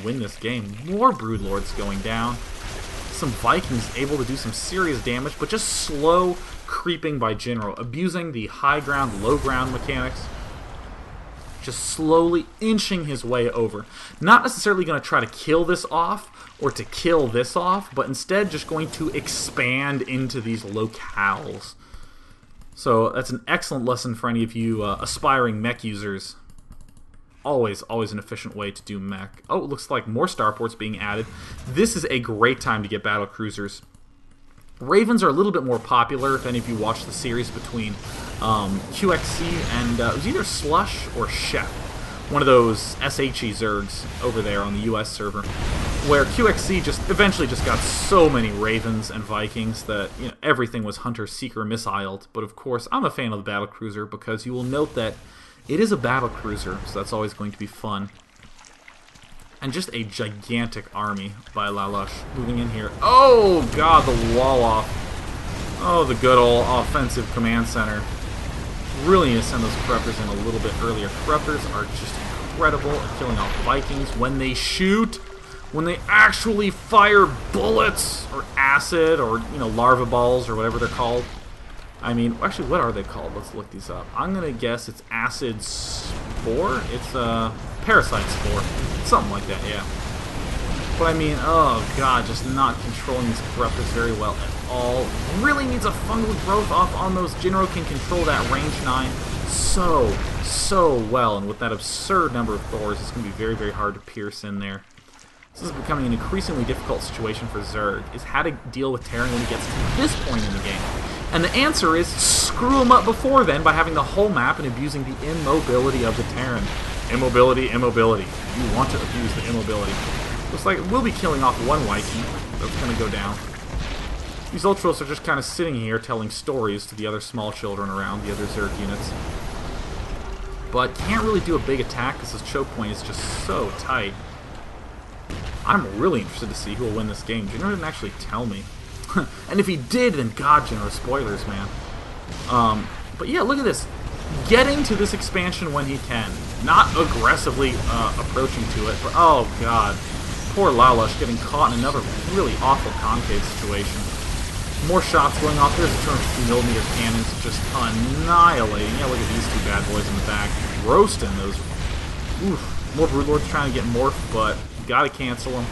win this game. More Broodlords going down. Some Vikings able to do some serious damage, but just slow creeping by Jinro, abusing the high ground, low ground mechanics. Just slowly inching his way over. Not necessarily going to try to kill this off, or to kill this off, but instead just going to expand into these locales. So that's an excellent lesson for any of you aspiring mech users. Always an efficient way to do mech. Oh, it looks like more starports being added. This is a great time to get battle cruisers. Ravens are a little bit more popular if any of you watch the series between QXC and it was either Slush or Chef. One of those SHE Zergs over there on the US server, where QXC just eventually just got so many Ravens and Vikings that, you know, everything was Hunter-Seeker missiled. But of course, I'm a fan of the battlecruiser because you will note that it is a battlecruiser, so that's always going to be fun. And just a gigantic army by Lalush moving in here. Oh god, the wall off. Oh, the good old offensive command center. Really need to send those corruptors in a little bit earlier. Corruptors are just incredible at killing off Vikings when they shoot, when they actually fire bullets or acid or, you know, larva balls or whatever they're called. I mean, actually, what are they called? Let's look these up. I'm gonna guess it's acid spore. It's parasite spore, something like that. Yeah. But I mean, oh god, just not controlling these corruptors very well at all. Really needs a fungal growth off on those. Jinro can control that range 9 so well, and with that absurd number of Thors, it's going to be very hard to pierce in there. This is becoming an increasingly difficult situation for Zerg, is how to deal with Terran when he gets to this point in the game. And the answer is screw him up before then by having the whole map and abusing the immobility of the Terran. Immobility. You want to abuse the immobility. Looks like we'll be killing off one Viking. That's going to go down. These Ultras are just kind of sitting here telling stories to the other small children around, the other Zerg units. But can't really do a big attack because his choke point is just so tight. I'm really interested to see who will win this game. Jinro didn't actually tell me. And if he did, then god, Jinro, spoilers, man. But yeah, look at this. Getting to this expansion when he can. Not aggressively approaching to it, but oh god. Poor Lalush getting caught in another really awful concave situation. More shots going off. There's a 250mm cannons just annihilating. Yeah, look at these two bad boys in the back. Roasting those. Oof. More Broodlords trying to get morphed, but gotta cancel them.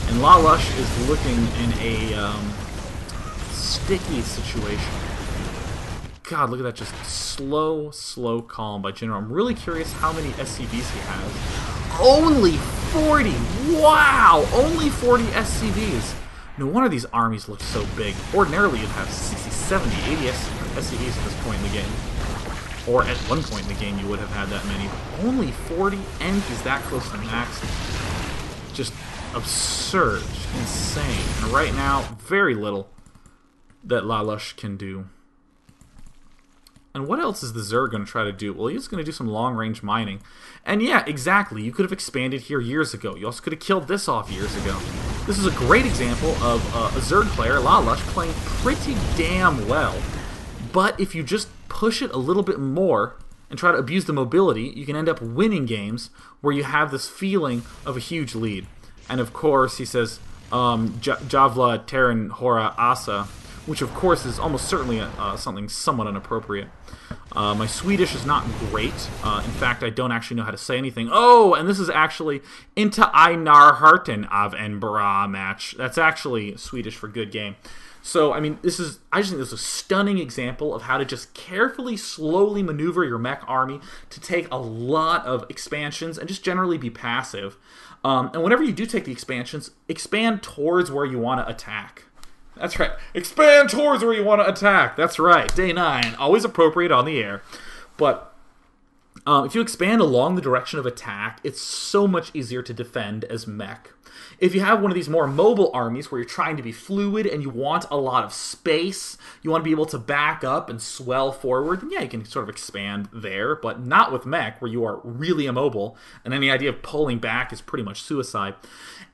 And Lalush is looking in a sticky situation. God, look at that, just slow calm by Jinro. I'm really curious how many SCVs he has. Only 40! Wow! Only 40 SCVs! No wonder these armies look so big. Ordinarily, you'd have 60, 70, 80 SCVs at this point in the game. Or at one point in the game, you would have had that many. But only 40, and he's that close to max. Just absurd. Just insane. And right now, very little that Lalush can do. And what else is the Zerg going to try to do? Well, he's going to do some long-range mining. And yeah, exactly. You could have expanded here years ago. You also could have killed this off years ago. This is a great example of a Zerg player, Lalush, playing pretty damn well. But if you just push it a little bit more and try to abuse the mobility, you can end up winning games where you have this feeling of a huge lead. And of course, he says, Javla Terran Hora Asa, which of course is almost certainly something somewhat inappropriate. My Swedish is not great. In fact, I don't actually know how to say anything. Oh, and this is actually Inte Einar Harten av en bra match. That's actually Swedish for good game. So, I mean, I just think this is a stunning example of how to just carefully, slowly maneuver your mech army to take a lot of expansions and just generally be passive. And whenever you do take the expansions, expand towards where you want to attack. That's right. Expand towards where you want to attack. That's right. Day 9. Always appropriate on the air. But if you expand along the direction of attack, it's so much easier to defend as mech. If you have one of these more mobile armies where you're trying to be fluid and you want a lot of space, you want to be able to back up and swell forward, then yeah, you can sort of expand there, but not with mech where you are really immobile, and any idea of pulling back is pretty much suicide.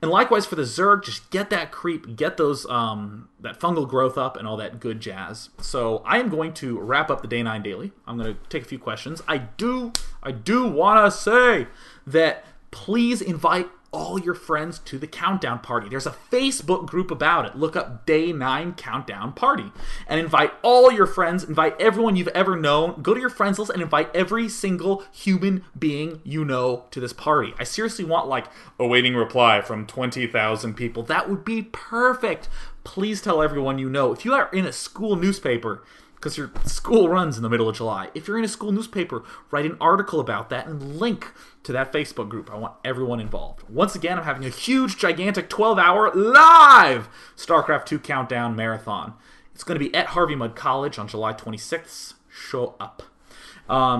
And likewise for the Zerg, just get that creep, get those that fungal growth up and all that good jazz. So I am going to wrap up the Day 9 Daily. I'm going to take a few questions. I do want to say that please invite all your friends to the countdown party. There's a Facebook group about it. Look up Day 9 Countdown Party. And invite all your friends, invite everyone you've ever known. Go to your friends list and invite every single human being you know to this party. I seriously want, like, awaiting reply from 20,000 people. That would be perfect. Please tell everyone you know. If you are in a school newspaper, because your school runs in the middle of July, if you're in a school newspaper, write an article about that and link to that Facebook group. I want everyone involved. Once again, I'm having a huge, gigantic 12-hour live StarCraft 2 Countdown Marathon. It's going to be at Harvey Mudd College on July 26th. Show up.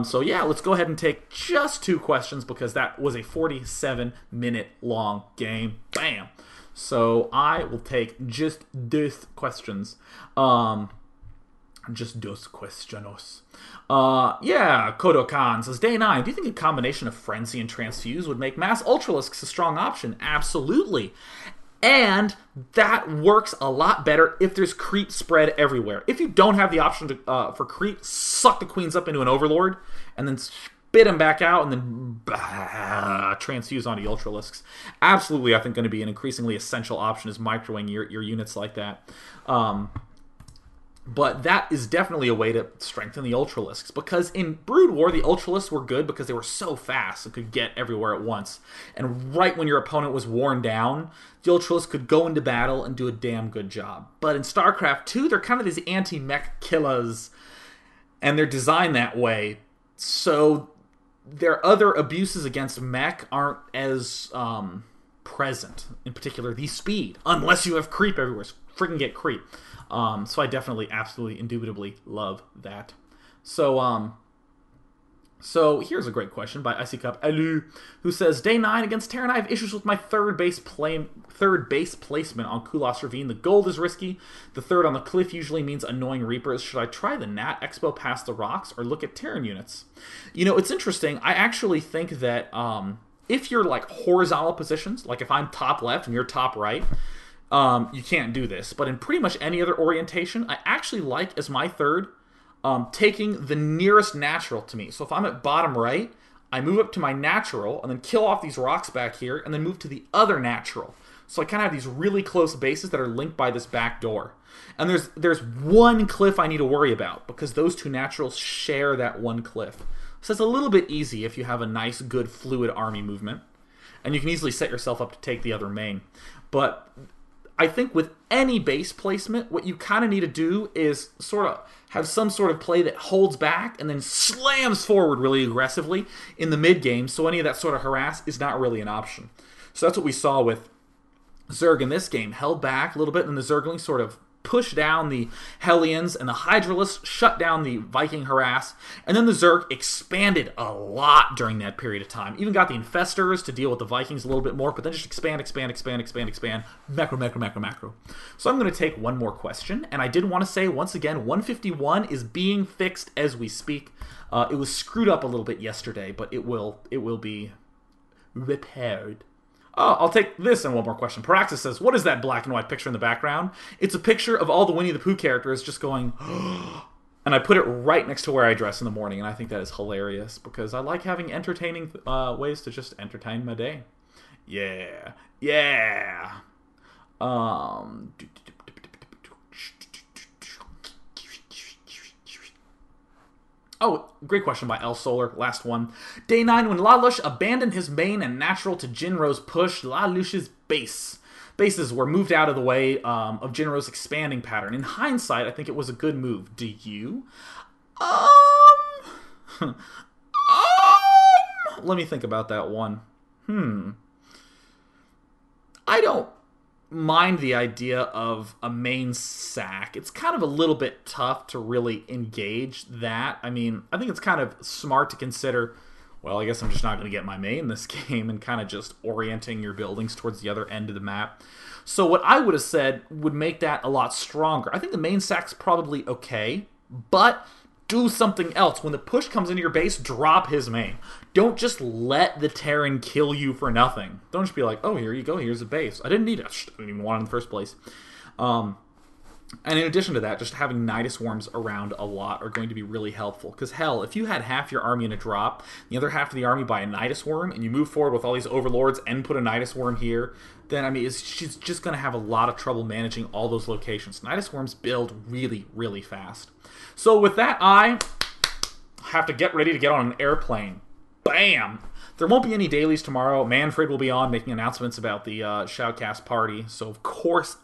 So yeah, let's go ahead and take just 2 questions because that was a 47-minute long game. Bam! So I will take just these questions. Just dos questionos. Yeah, Kodokan says, Day 9, do you think a combination of Frenzy and Transfuse would make mass Ultralisks a strong option? Absolutely. And that works a lot better if there's creep spread everywhere. If you don't have the option to, for creep, suck the queens up into an Overlord, and then spit them back out, and then transfuse onto the Ultralisks. Absolutely, I think going to be an increasingly essential option is microwing your units like that. But that is definitely a way to strengthen the Ultralisks, because in Brood War, the Ultralisks were good because they were so fast and could get everywhere at once. And right when your opponent was worn down, the Ultralisks could go into battle and do a damn good job. But in StarCraft 2, they're kind of these anti-mech killers, and they're designed that way. So their other abuses against mech aren't as present. In particular, the speed, unless you have creep everywhere. So freaking get creep. So I definitely, absolutely, indubitably love that. So here's a great question by Icy Cup Elu, who says, Day 9 against Terran, I have issues with my third base placement on Kulas Ravine. The gold is risky. The third on the cliff usually means annoying Reapers. Should I try the Nat Expo past the rocks or look at Terran units? You know, it's interesting. I actually think that if you're like horizontal positions, like if I'm top left and you're top right, you can't do this. But in pretty much any other orientation, I actually like, as my third, taking the nearest natural to me. So if I'm at bottom right, I move up to my natural and then kill off these rocks back here and then move to the other natural. So I kind of have these really close bases that are linked by this back door. And there's one cliff I need to worry about because those two naturals share that one cliff. So it's a little bit easy if you have a nice, good, fluid army movement. And you can easily set yourself up to take the other main. But I think with any base placement, what you kind of need to do is sort of have some sort of play that holds back and then slams forward really aggressively in the mid game, so any of that sort of harass is not really an option. So that's what we saw with Zerg in this game. Held back a little bit, and the Zerglings sort of pushed down the Hellions, and the Hydralisks shut down the Viking harass, and then the Zerg expanded a lot during that period of time. Even got the Infestors to deal with the Vikings a little bit more, but then just expand, macro. So I'm going to take one more question, and I did want to say, once again, 151 is being fixed as we speak. It was screwed up a little bit yesterday, but it will be repaired. Oh, I'll take this and one more question. Paraxis says, what is that black and white picture in the background? It's a picture of all the Winnie the Pooh characters just going, and I put it right next to where I dress in the morning, and I think that is hilarious because I like having entertaining ways to just entertain my day. Yeah. Oh, great question by El Solar. Last one. Day 9, when Lalush abandoned his main and natural to Jinro's push, Lalush's bases were moved out of the way of Jinro's expanding pattern. In hindsight, I think it was a good move. Do you? Let me think about that one. I don't mind the idea of a main sack. It's kind of a little bit tough to really engage that. I mean, I think it's kind of smart to consider, well, I guess I'm just not going to get my main this game, and kind of just orienting your buildings towards the other end of the map. So what I would have said would make that a lot stronger. I think the main sack's probably okay, but do something else. When the push comes into your base, drop his main. Don't just let the Terran kill you for nothing. Don't just be like, oh, here you go, here's a base. I didn't need it. I didn't even want it in the first place. And in addition to that, just having Nidus Worms around a lot are going to be really helpful. Because hell, if you had half your army in a drop, the other half of the army by a Nidus Worm, and you move forward with all these Overlords and put a Nidus Worm here, then, I mean, she's just going to have a lot of trouble managing all those locations. Nidus Worms build really, really fast. So with that, I have to get ready to get on an airplane. Bam! There won't be any dailies tomorrow. Manfred will be on making announcements about the Shoutcast party. So, of course,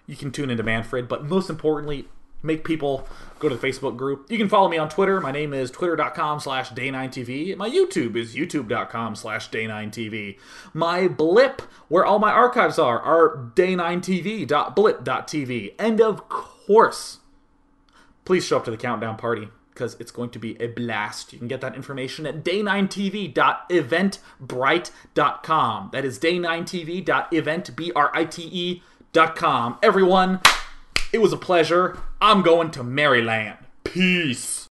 you can tune into Manfred, but most importantly, make people go to the Facebook group. You can follow me on Twitter. My name is twitter.com/day9tv. My YouTube is youtube.com/day9tv. My blip, where all my archives are day9tv.blip.tv. And of course, please show up to the countdown party, because it's going to be a blast. You can get that information at day9tv.eventbrite.com. That is day9tv.eventbrite.com. Everyone, it was a pleasure. I'm going to Maryland. Peace.